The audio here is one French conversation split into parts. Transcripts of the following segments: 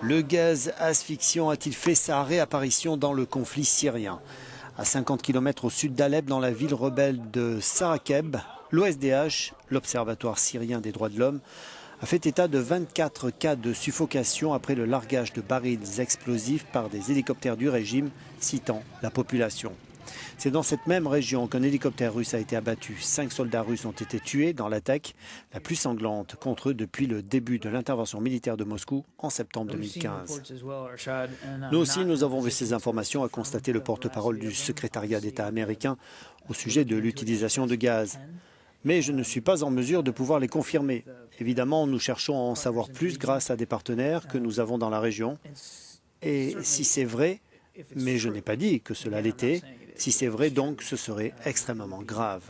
Le gaz asphyxiant a-t-il fait sa réapparition dans le conflit syrien? À 50 km au sud d'Alep, dans la ville rebelle de Sarakeb, l'OSDH, l'Observatoire syrien des droits de l'homme, a fait état de 24 cas de suffocation après le largage de barils explosifs par des hélicoptères du régime, citant la population. C'est dans cette même région qu'un hélicoptère russe a été abattu. 5 soldats russes ont été tués dans l'attaque la plus sanglante contre eux depuis le début de l'intervention militaire de Moscou en septembre 2015. Nous aussi, nous avons vu ces informations, a constaté le porte-parole du secrétariat d'État américain au sujet de l'utilisation de gaz. Mais je ne suis pas en mesure de pouvoir les confirmer. Évidemment, nous cherchons à en savoir plus grâce à des partenaires que nous avons dans la région. Et si c'est vrai, mais je n'ai pas dit que cela l'était, si c'est vrai donc, ce serait extrêmement grave.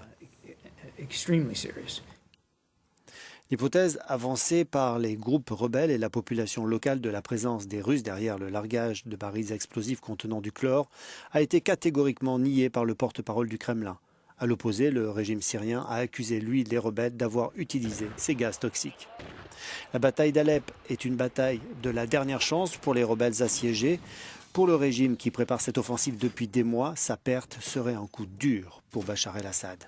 L'hypothèse avancée par les groupes rebelles et la population locale de la présence des Russes derrière le largage de barils explosifs contenant du chlore a été catégoriquement niée par le porte-parole du Kremlin. À l'opposé, le régime syrien a accusé, lui, les rebelles d'avoir utilisé ces gaz toxiques. La bataille d'Alep est une bataille de la dernière chance pour les rebelles assiégés. Pour le régime qui prépare cette offensive depuis des mois, sa perte serait un coup dur pour Bachar el-Assad.